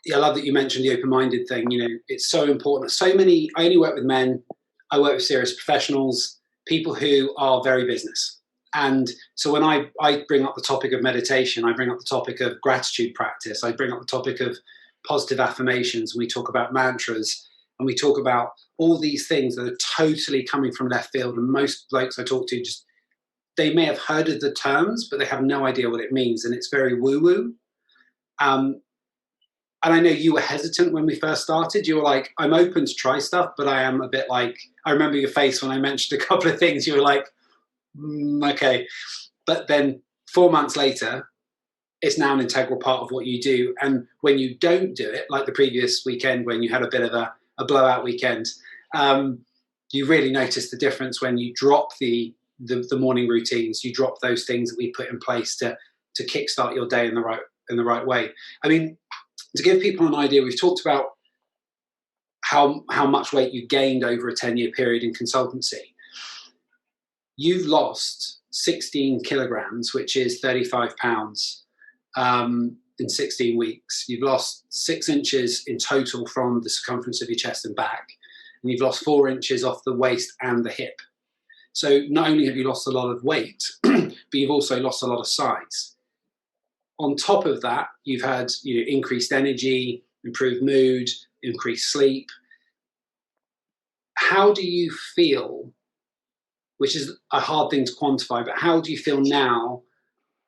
Yeah, I love that you mentioned the open-minded thing. It's so important. So many. I only work with men. I work with serious professionals, people who are very business. And so when I bring up the topic of meditation, I bring up the topic of gratitude practice. I bring up the topic of positive affirmations. And we talk about mantras, and we talk about all these things that are totally coming from left field. And most blokes I talk to just they may have heard of the terms, but they have no idea what it means, and it's very woo-woo. Um, and I know you were hesitant when we first started. You were like, I'm open to try stuff, but I am a bit like, I remember your face when I mentioned a couple of things. You were like, okay. But then 4 months later, it's now an integral part of what you do. And when you don't do it, like the previous weekend when you had a bit of a blowout weekend, you really notice the difference when you drop the morning routines, you drop those things that we put in place to kickstart your day in the right way. I mean, to give people an idea, we've talked about how much weight you gained over a 10-year period in consultancy. You've lost 16 kilograms, which is 35 pounds, in 16 weeks. You've lost 6 inches in total from the circumference of your chest and back, and you've lost 4 inches off the waist and the hip. So not only have you lost a lot of weight, but you've also lost a lot of size. On top of that, you've had increased energy, improved mood, increased sleep. How do you feel, which is a hard thing to quantify, but how do you feel now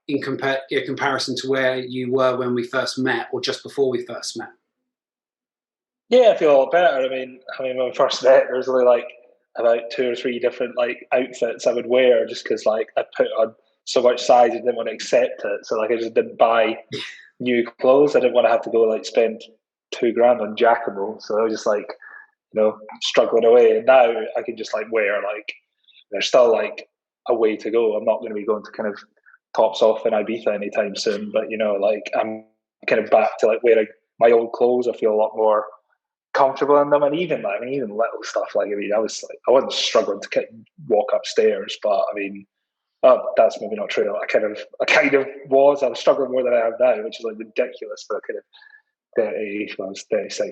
in comparison to where you were when we first met or just before we first met? Yeah, I feel a lot better. I mean, when we first met, there was only like about 2 or 3 different like outfits I would wear just because like I put on so much size and didn't want to accept it. So like I just didn't buy new clothes. I didn't want to have to go like spend $2,000 on Jacamo. So I was just like, struggling away. And now I can just like wear like there's still like a way to go. I'm not going to be going to kind of tops off in Ibiza anytime soon, but like I'm kind of back to like wearing my old clothes. I feel a lot more comfortable in them, and even little stuff like I wasn't struggling to walk upstairs, but I mean that's maybe not true. I kind of was. I was struggling more than I am now, which is like ridiculous for a kind of 36,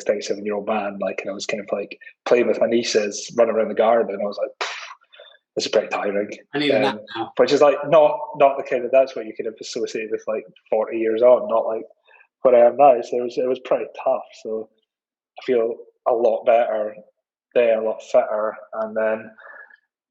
37-year-old man. Like, and I was kind of like playing with my nieces, running around the garden, and I was like, this is pretty tiring. And even that now. Which is like not the kind of, that's what you kind of associate with like 40 years on, not like what I am now. So it was pretty tough. So I feel a lot better there, a lot fitter, and then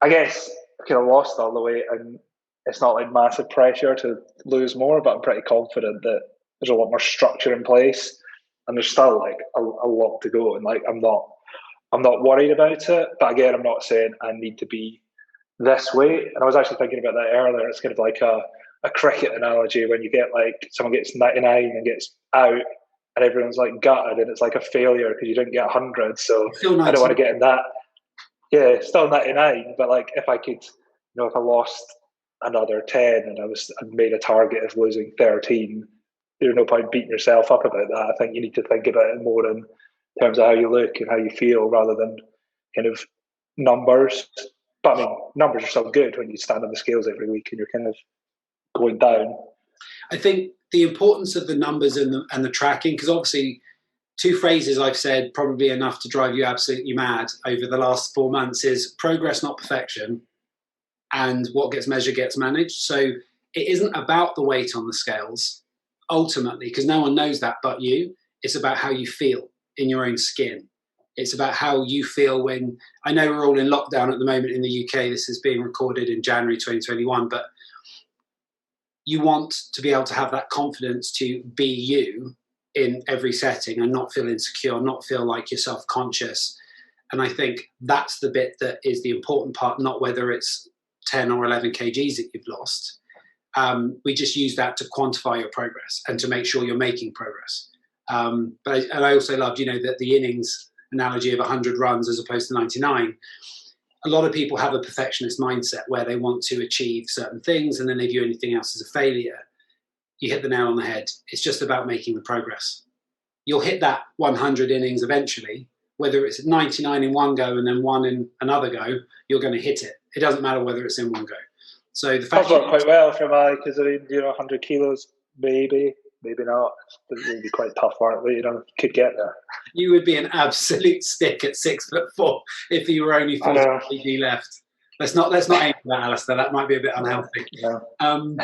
I guess I kind of lost all the weight, and it's not like massive pressure to lose more, but I'm pretty confident that there's a lot more structure in place, and there's still like a lot to go, and like I'm not worried about it. But again, I'm not saying I need to be this weight. And I was actually thinking about that earlier. It's kind of like a cricket analogy when you get like someone gets 99 and gets out, and everyone's like gutted, and it's like a failure because you didn't get 100. So I don't want to get in that. Yeah, still 99, but like if I could, if I lost another 10 and I made a target of losing 13, there's no point beating yourself up about that. I think you need to think about it more in terms of how you look and how you feel rather than kind of numbers. But I mean, numbers are so good when you stand on the scales every week and you're kind of going down. I think the importance of the numbers and the tracking, because obviously 2 phrases I've said probably enough to drive you absolutely mad over the last 4 months is progress, not perfection, and what gets measured gets managed. So it isn't about the weight on the scales, ultimately, because no one knows that but you. It's about how you feel in your own skin. It's about how you feel when, I know we're all in lockdown at the moment in the UK, this is being recorded in January 2021, but you want to be able to have that confidence to be you in every setting and not feel insecure, not feel like you're self-conscious. And I think that's the bit that is the important part, not whether it's 10 or 11 kgs that you've lost. We just use that to quantify your progress and to make sure you're making progress. But I also loved, that the innings analogy of 100 runs as opposed to 99. A lot of people have a perfectionist mindset where they want to achieve certain things and then they view anything else as a failure. You hit the nail on the head. It's just about making the progress. You'll hit that 100 innings eventually, whether it's 99 in one go and then 1 in another go, you're going to hit it. It doesn't matter whether it's in one go. So the fact that's worked quite well for my, because 100 kilos maybe maybe not. It would be quite tough work, but could get there. You would be an absolute stick at 6'4" if you were only 40 kg left. Let's not aim for that, Alistair. That might be a bit unhealthy. No.